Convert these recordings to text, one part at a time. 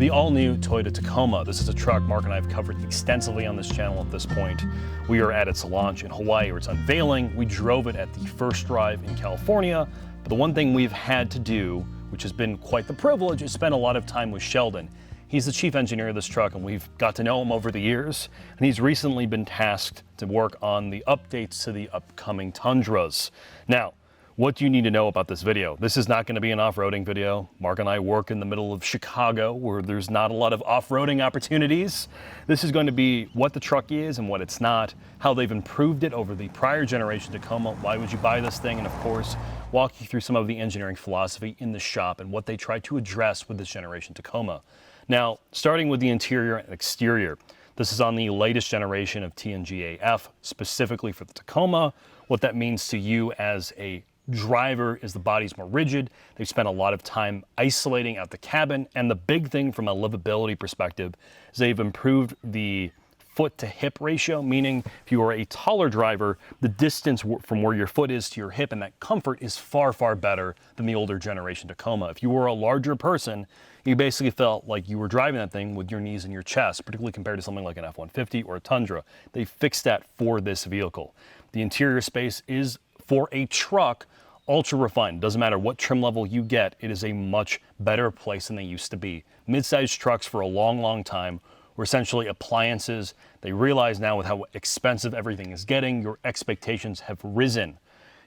The all-new Toyota Tacoma. This is a truck Mark and I have covered extensively on this channel at this point. We are at its launch in Hawaii, where it's unveiling. We drove it at the first drive in California. But the one thing we've had to do, which has been quite the privilege, is spend a lot of time with Sheldon. He's the chief engineer of this truck, and we've got to know him over the years. And he's recently been tasked to work on the updates to the upcoming Tundras. Now, what do you need to know about this video? This is not going to be an off-roading video. Mark and I work in the middle of Chicago, where there's not a lot of off-roading opportunities. This is going to be what the truck is and what it's not, how they've improved it over the prior generation Tacoma, why would you buy this thing, and of course, walk you through some of the engineering philosophy in the shop and what they try to address with this generation Tacoma. Now, starting with the interior and exterior, this is on the latest generation of TNGA-F, specifically for the Tacoma. What that means to you as a driver is the body's more rigid. They've spent a lot of time isolating out the cabin, and the big thing from a livability perspective is they've improved the foot to hip ratio, meaning if you are a taller driver, the distance from where your foot is to your hip and that comfort is far, far better than the older generation Tacoma. If you were a larger person, you basically felt like you were driving that thing with your knees in your chest, particularly compared to something like an F-150 or a Tundra. They fixed that for this vehicle. The interior space is, for a truck, ultra refined. Doesn't matter what trim level you get, it is a much better place than they used to be. Mid-sized trucks for a long, long time were essentially appliances. They realize now with how expensive everything is getting, your expectations have risen.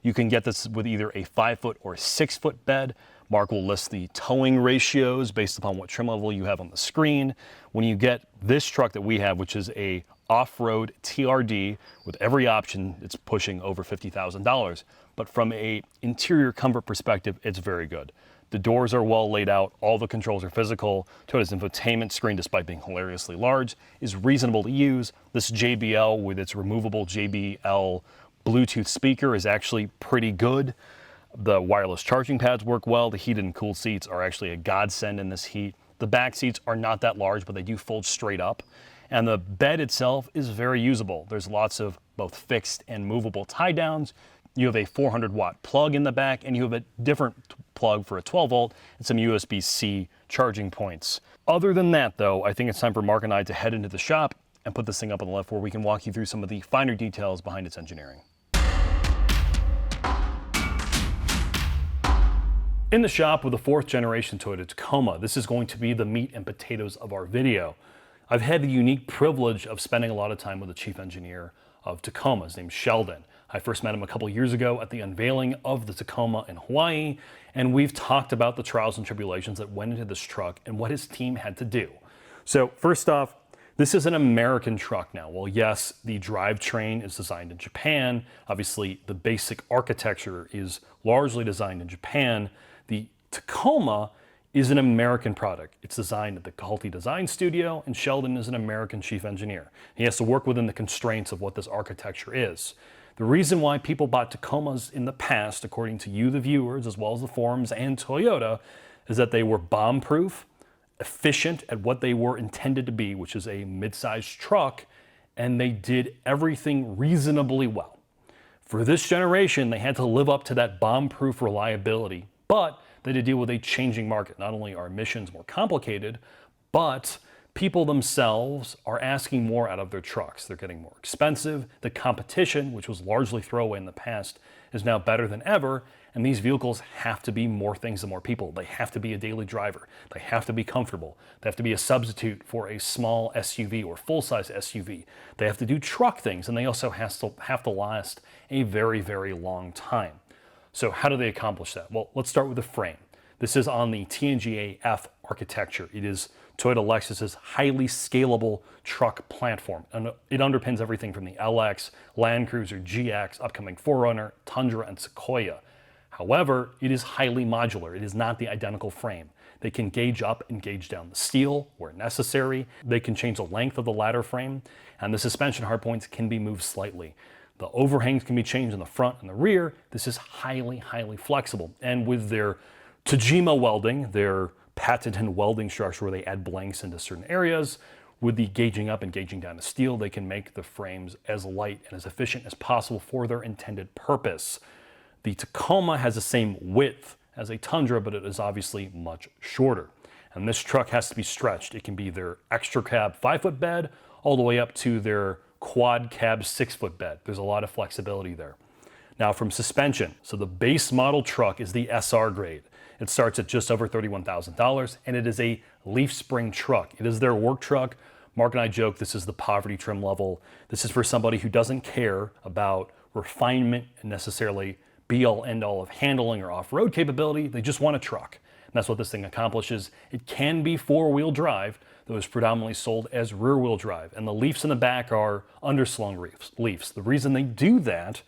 You can get this with either a 5-foot or 6-foot bed. Mark will list the towing ratios based upon what trim level you have on the screen. When you get this truck that we have, which is a off-road TRD with every option, it's pushing over $50,000. But from a interior comfort perspective, it's very good. The doors are well laid out, all the controls are physical. Toyota's infotainment screen, despite being hilariously large, is reasonable to use. This JBL with its removable JBL Bluetooth speaker is actually pretty good. The wireless charging pads work well. The heated and cooled seats are actually a godsend in this heat. The back seats are not that large, but they do fold straight up. And the bed itself is very usable. There's lots of both fixed and movable tie downs. You have a 400-watt plug in the back, and you have a different plug for a 12-volt and some USB-C charging points. Other than that, though, I think it's time for Mark and I to head into the shop and put this thing up on the left, where we can walk you through some of the finer details behind its engineering. In the shop with the 4th generation Toyota Tacoma, this is going to be the meat and potatoes of our video. I've had the unique privilege of spending a lot of time with the chief engineer of Tacoma. His name's Sheldon. I first met him a couple years ago at the unveiling of the Tacoma in Hawaii, and we've talked about the trials and tribulations that went into this truck and what his team had to do. So first off, this is an American truck now. Well, yes, the drivetrain is designed in Japan. Obviously, the basic architecture is largely designed in Japan. The Tacoma is an American product. It's designed at the Calti Design Studio, and Sheldon is an American chief engineer. He has to work within the constraints of what this architecture is. The reason why people bought Tacomas in the past, according to you, the viewers, as well as the forums and Toyota, is that they were bomb-proof, efficient at what they were intended to be, which is a mid-sized truck, and they did everything reasonably well. For this generation, they had to live up to that bomb-proof reliability, but they had to deal with a changing market. Not only are emissions more complicated, but people themselves are asking more out of their trucks. They're getting more expensive. The competition, which was largely throwaway in the past, is now better than ever. And these vehicles have to be more things to more people. They have to be a daily driver. They have to be comfortable. They have to be a substitute for a small SUV or full-size SUV. They have to do truck things, and they also have to last a very, very long time. So how do they accomplish that? Well, let's start with the frame. This is on the TNGA-F architecture. It is Toyota Lexus's highly scalable truck platform, and it underpins everything from the LX, Land Cruiser, GX, upcoming 4Runner, Tundra, and Sequoia. However, it is highly modular. It is not the identical frame. They can gauge up and gauge down the steel where necessary. They can change the length of the ladder frame, and the suspension hardpoints can be moved slightly. The overhangs can be changed in the front and the rear. This is highly, highly flexible. And with their Tajima welding, their patented welding structure where they add blanks into certain areas, with the gauging up and gauging down the steel, they can make the frames as light and as efficient as possible for their intended purpose. The Tacoma has the same width as a Tundra, but it is obviously much shorter. And this truck has to be stretched. It can be their extra cab 5-foot bed all the way up to their quad cab 6-foot bed. There's a lot of flexibility there. Now from suspension, so the base model truck is the SR grade. It starts at just over $31,000 and it is a leaf spring truck. It is their work truck. Mark and I joke this is the poverty trim level. This is for somebody who doesn't care about refinement and necessarily be all end all of handling or off-road capability. They just want a truck. And that's what this thing accomplishes. It can be 4-wheel drive, though it's predominantly sold as rear-wheel drive. And the leafs in the back are underslung leafs. The reason they do that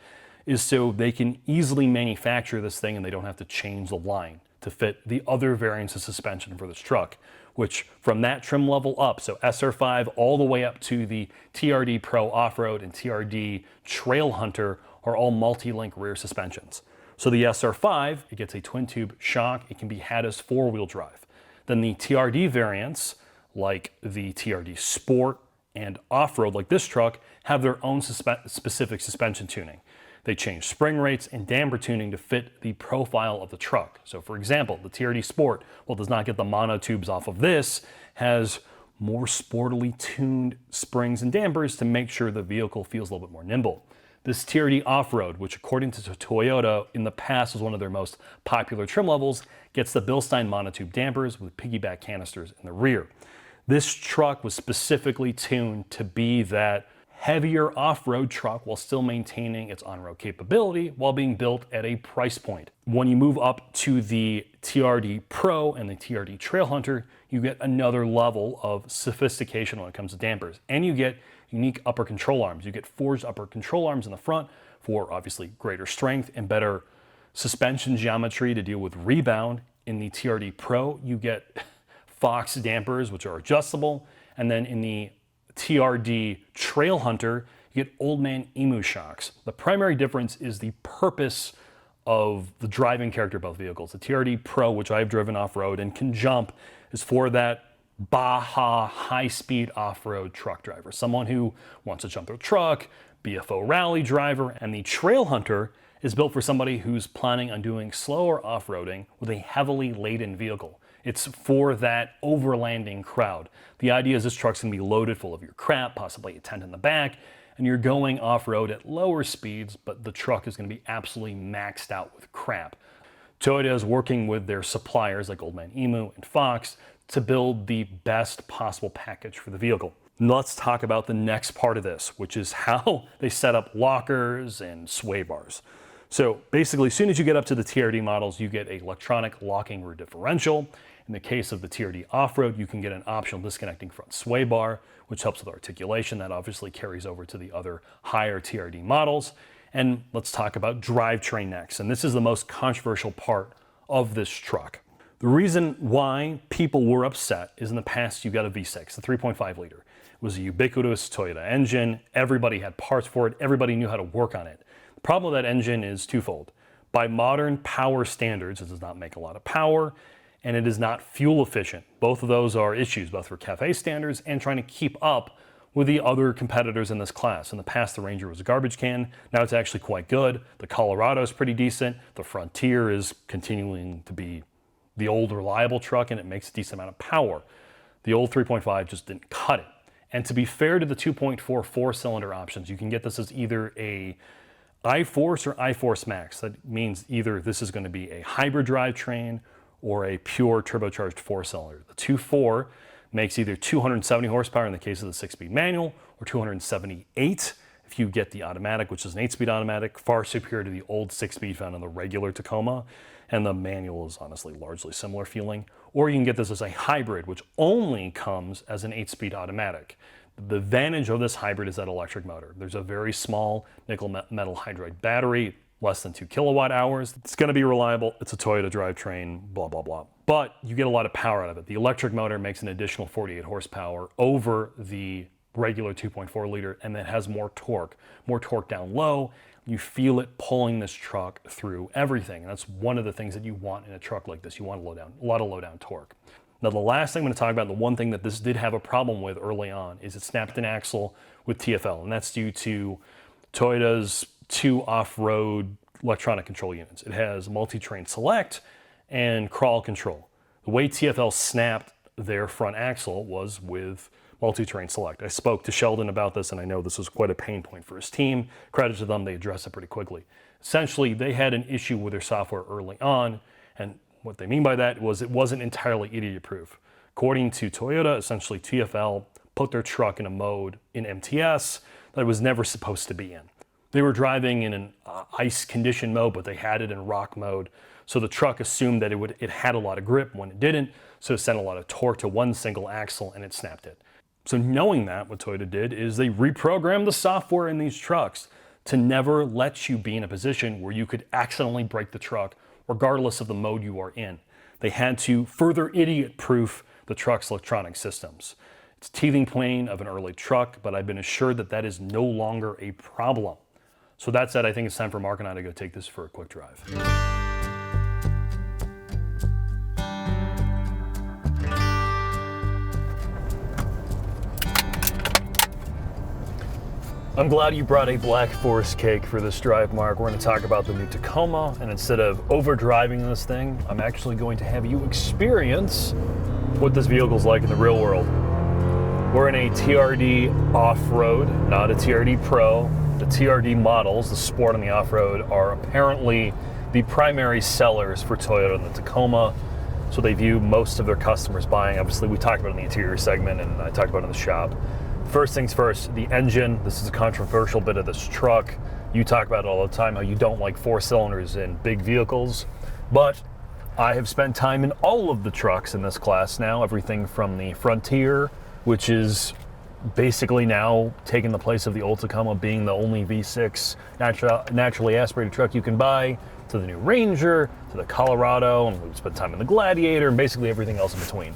is so they can easily manufacture this thing and they don't have to change the line to fit the other variants of suspension for this truck, which from that trim level up, so SR5 all the way up to the TRD Pro Off-Road and TRD Trail Hunter are all multi-link rear suspensions. So the SR5, it gets a twin tube shock. It can be had as 4-wheel drive. Then the TRD variants, like the TRD Sport and Off-Road, like this truck, have their own specific suspension tuning. They change spring rates and damper tuning to fit the profile of the truck. So for example, the TRD Sport, well, does not get the monotubes off of this, has more sportily tuned springs and dampers to make sure the vehicle feels a little bit more nimble. This TRD Off-Road, which according to Toyota in the past was one of their most popular trim levels, gets the Bilstein monotube dampers with piggyback canisters in the rear. This truck was specifically tuned to be that heavier off-road truck while still maintaining its on-road capability while being built at a price point. When you move up to the TRD Pro and the TRD Trail Hunter, you get another level of sophistication when it comes to dampers. And you get unique upper control arms. You get forged upper control arms in the front for obviously greater strength and better suspension geometry to deal with rebound. In the TRD Pro, you get Fox dampers, which are adjustable. And then in the TRD Trail Hunter, you get Old Man Emu shocks. The primary difference is the purpose of the driving character of both vehicles. The TRD Pro, which I've driven off-road and can jump, is for that Baja high-speed off-road truck driver, someone who wants to jump their truck, BFO rally driver, and the Trail Hunter is built for somebody who's planning on doing slower off-roading with a heavily laden vehicle. It's for that overlanding crowd. The idea is this truck's gonna be loaded full of your crap, possibly a tent in the back, and you're going off-road at lower speeds, but the truck is gonna be absolutely maxed out with crap. Toyota is working with their suppliers like Old Man Emu and Fox to build the best possible package for the vehicle. Let's talk about the next part of this, which is how they set up lockers and sway bars. So basically, as soon as you get up to the TRD models, you get an electronic locking rear differential. In the case of the TRD Off-Road, you can get an optional disconnecting front sway bar, which helps with articulation. That obviously carries over to the other higher TRD models. And let's talk about drivetrain next. And this is the most controversial part of this truck. The reason why people were upset is in the past you got a V6, the 3.5 liter. It was a ubiquitous Toyota engine. Everybody had parts for it. Everybody knew how to work on it. The problem with that engine is twofold. By modern power standards, it does not make a lot of power, and it is not fuel efficient. Both of those are issues, both for CAFE standards and trying to keep up with the other competitors in this class. In the past, the Ranger was a garbage can. Now it's actually quite good. The Colorado is pretty decent. The Frontier is continuing to be the old reliable truck, and it makes a decent amount of power. The old 3.5 just didn't cut it. And to be fair to the 2.4 four-cylinder options, you can get this as either a iForce or iForce Max. That means either this is going to be a hybrid drivetrain or a pure turbocharged four-cylinder. The 2.4 makes either 270 horsepower in the case of the 6-speed manual or 278 if you get the automatic, which is an 8-speed automatic, far superior to the old 6-speed found in the regular Tacoma. And the manual is honestly largely similar feeling. Or you can get this as a hybrid, which only comes as an 8-speed automatic. The advantage of this hybrid is that electric motor. There's a very small nickel metal hydride battery, less than 2 kilowatt hours. It's gonna be reliable. It's a Toyota drivetrain, blah, blah, blah. But you get a lot of power out of it. The electric motor makes an additional 48 horsepower over the regular 2.4 liter, and it has more torque down low. You feel it pulling this truck through everything. And that's one of the things that you want in a truck like this. You want a lot of low down torque. Now, the last thing I'm going to talk about, the one thing that this did have a problem with early on, is it snapped an axle with TFL. And that's due to Toyota's 2 off-road electronic control units. It has multi-train select and crawl control. The way TFL snapped their front axle was with multi-terrain select. I spoke to Sheldon about this, and I know this was quite a pain point for his team. Credit to them, they addressed it pretty quickly. Essentially, they had an issue with their software early on, and what they mean by that was it wasn't entirely idiot-proof. According to Toyota, essentially TfL put their truck in a mode in MTS that it was never supposed to be in. They were driving in an ice condition mode, but they had it in rock mode. So the truck assumed that it had a lot of grip when it didn't, so it sent a lot of torque to one single axle and it snapped it. So knowing that, what Toyota did is they reprogrammed the software in these trucks to never let you be in a position where you could accidentally break the truck, regardless of the mode you are in. They had to further idiot-proof the truck's electronic systems. It's a teething pain of an early truck, but I've been assured that that is no longer a problem. So that said, I think it's time for Mark and I to go take this for a quick drive. I'm glad you brought a Black Forest cake for this drive, Mark. We're going to talk about the new Tacoma, and instead of overdriving this thing, I'm actually going to have you experience what this vehicle's like in the real world. We're in a TRD off-road, not a TRD Pro. The TRD models, the Sport and the off-road, are apparently the primary sellers for Toyota in the Tacoma, so they view most of their customers buying. Obviously, we talked about it in the interior segment, and I talked about it in the shop. First things first, the engine. This is a controversial bit of this truck. You talk about it all the time, how you don't like 4 cylinders in big vehicles, but I have spent time in all of the trucks in this class now, everything from the Frontier, which is basically now taking the place of the old Tacoma being the only V6 naturally aspirated truck you can buy, to the new Ranger, to the Colorado, and we've spent time in the Gladiator, and basically everything else in between.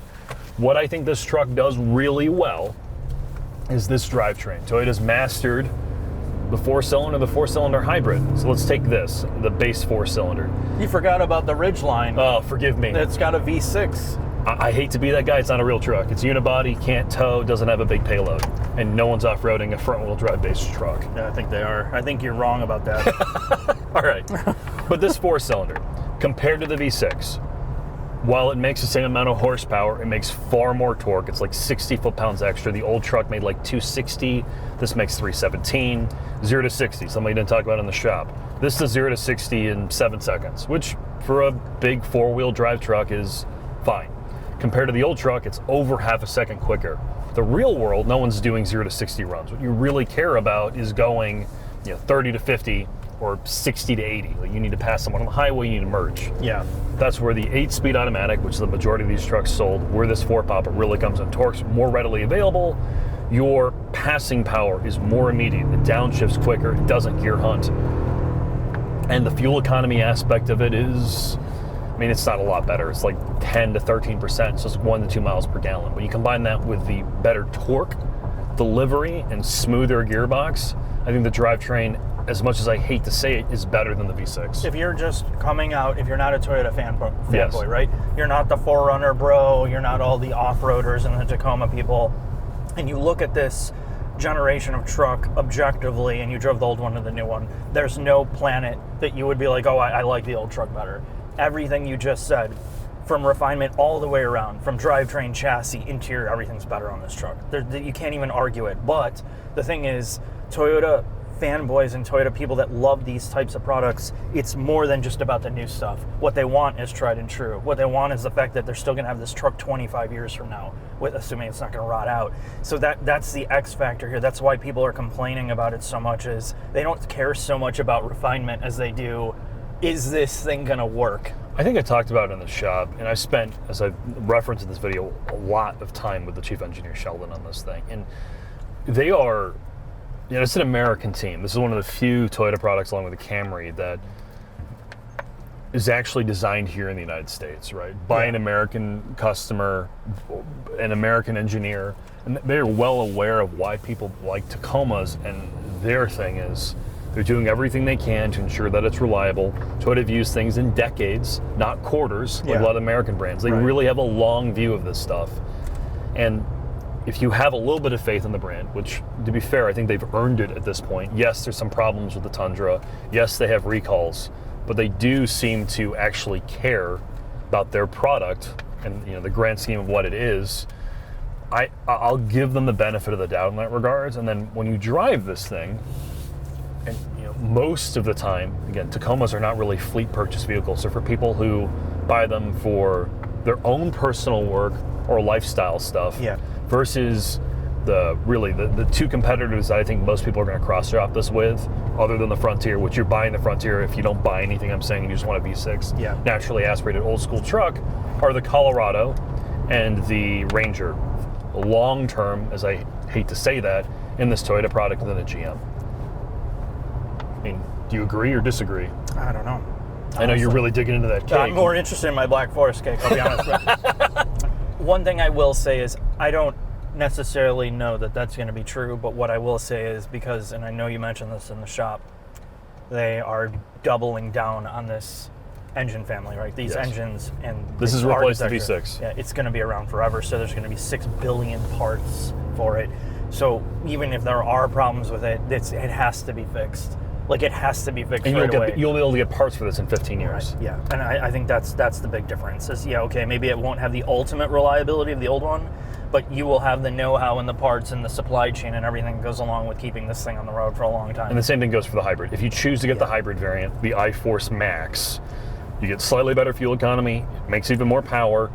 What I think this truck does really well is this drivetrain. Toyota's mastered the 4-cylinder hybrid. So let's take this, the base 4-cylinder. You forgot about the Ridgeline. Oh, forgive me. It's got a V6. I hate to be that guy, it's not a real truck. It's unibody, can't tow, doesn't have a big payload. And no one's off-roading a front-wheel drive based truck. Yeah, I think they are. I think you're wrong about that. All right. But this 4-cylinder, compared to the V6, while it makes the same amount of horsepower, it makes far more torque. It's like 60 foot-pounds extra. The old truck made like 260. This makes 317. 0 to 60, something I didn't talk about in the shop. This is 0 to 60 in 7 seconds, which for a big 4-wheel drive truck is fine. Compared to the old truck, it's over half a second quicker. The real world, no one's doing 0 to 60 runs. What you really care about is going 30 to 50 or 60 to 80. Like you need to pass someone on the highway, you need to merge. Yeah. That's where the 8-speed automatic, which the majority of these trucks sold, where this 4-popper really comes in. Torque's more readily available. Your passing power is more immediate. The downshift's quicker. It doesn't gear hunt. And the fuel economy aspect of it is, it's not a lot better. It's like 10 to 13%, so it's 1 to 2 miles per gallon. But you combine that with the better torque, delivery, and smoother gearbox, I think the drivetrain, as much as I hate to say it, is better than the V6. If you're just coming out, if you're not a Toyota fanboy, Yes. right? You're not the 4Runner bro, you're not all the off-roaders and the Tacoma people, and you look at this generation of truck objectively, and you drove the old one to the new one, there's no planet that you would be like, oh, I like the old truck better. Everything you just said, from refinement all the way around, from drivetrain, chassis, interior, everything's better on this truck. You can't even argue it. But the thing is, Toyota fanboys and Toyota people that love these types of products, it's more than just about the new stuff. What they want is tried and true. What they want is the fact that they're still going to have this truck 25 years from now, assuming it's not going to rot out. So that's the X factor here. That's why people are complaining about it so much, is they don't care so much about refinement as they do, is this thing going to work? I think I talked about it in the shop, and I spent, as I've referenced in this video, a lot of time with the chief engineer, Sheldon, on this thing. And they are, it's an American team. This is one of the few Toyota products, along with the Camry, that is actually designed here in the United States, right? By an American customer, an American engineer. And they're well aware of why people like Tacomas, and their thing is, they're doing everything they can to ensure that it's reliable. Toyota views things in decades, not quarters, like a lot of American brands. They really have a long view of this stuff. And if you have a little bit of faith in the brand, which, to be fair, I think they've earned it at this point. Yes, there's some problems with the Tundra. Yes, they have recalls. But they do seem to actually care about their product and the grand scheme of what it is, I'll give them the benefit of the doubt in that regards. And then when you drive this thing, and most of the time, again, Tacomas are not really fleet purchase vehicles. They're for people who buy them for their own personal work or lifestyle stuff. Yeah. Versus the two competitors that I think most people are going to cross-shop this with, other than the Frontier, which you're buying the Frontier if you don't buy anything I'm saying, you just want a V6 naturally aspirated old school truck, are the Colorado and the Ranger. Long term, as I hate to say that, in this Toyota product than a GM. I mean, do you agree or disagree? I don't know. I know you're really digging into that cake. I'm more interested in my Black Forest cake, I'll be honest with you. One thing I will say is I don't necessarily know that that's going to be true, but what I will say is because, and I know you mentioned this in the shop, they are doubling down on this engine family, right? These engines and this is replaced the V6. Yeah, it's going to be around forever, so there's going to be 6 billion parts for it. So even if there are problems with it, it has to be fixed. Like, it has to be fixed and right away. You'll be able to get parts for this in 15 years. Right. Yeah, and I think that's the big difference. Is okay, maybe it won't have the ultimate reliability of the old one, but you will have the know-how and the parts and the supply chain and everything that goes along with keeping this thing on the road for a long time. And the same thing goes for the hybrid. If you choose to get the hybrid variant, the iForce Max, you get slightly better fuel economy, it makes even more power,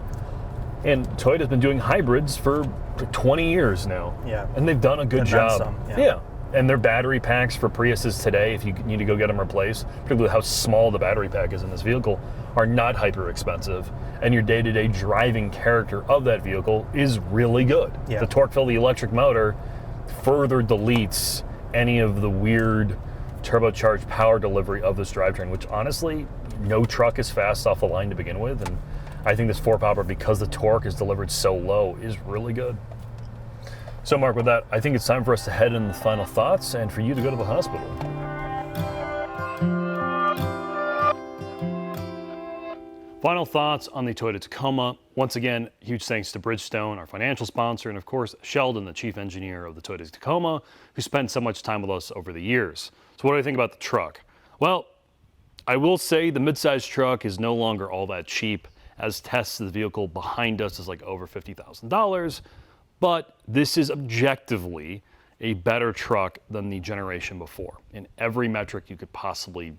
and Toyota's been doing hybrids for 20 years now. Yeah. And they've done a good job. Some, yeah. And their battery packs for Priuses today, if you need to go get them replaced, particularly how small the battery pack is in this vehicle, are not hyper expensive. And your day-to-day driving character of that vehicle is really good. Yeah. The torque fill, the electric motor, further deletes any of the weird turbocharged power delivery of this drivetrain, which honestly, no truck is fast off the line to begin with. And I think this 4-popper, because the torque is delivered so low, is really good. So Mark, with that, I think it's time for us to head in the final thoughts and for you to go to the hospital. Final thoughts on the Toyota Tacoma. Once again, huge thanks to Bridgestone, our financial sponsor, and of course, Sheldon, the chief engineer of the Toyota Tacoma, who spent so much time with us over the years. So what do I think about the truck? Well, I will say the midsize truck is no longer all that cheap, as tests of the vehicle behind us is like over $50,000. But this is objectively a better truck than the generation before. In every metric you could possibly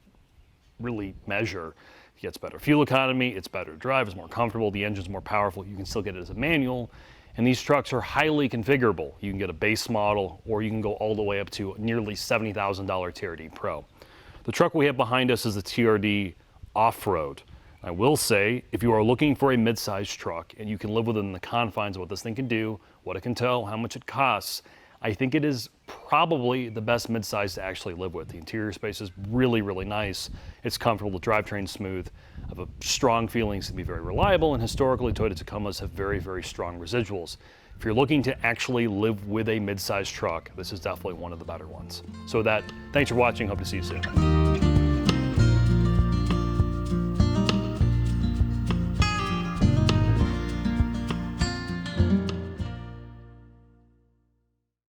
really measure, it gets better fuel economy, it's better to drive, it's more comfortable, the engine's more powerful, you can still get it as a manual, and these trucks are highly configurable. You can get a base model, or you can go all the way up to nearly $70,000 TRD Pro. The truck we have behind us is the TRD Off-Road. I will say, if you are looking for a mid-sized truck and you can live within the confines of what this thing can do, what it can tow, how much it costs, I think it is probably the best mid-size to actually live with. The interior space is really, really nice. It's comfortable, the drivetrain's smooth, have a strong feelings to be very reliable, and historically Toyota Tacomas have very, very strong residuals. If you're looking to actually live with a mid-sized truck, this is definitely one of the better ones. So with that, thanks for watching, hope to see you soon.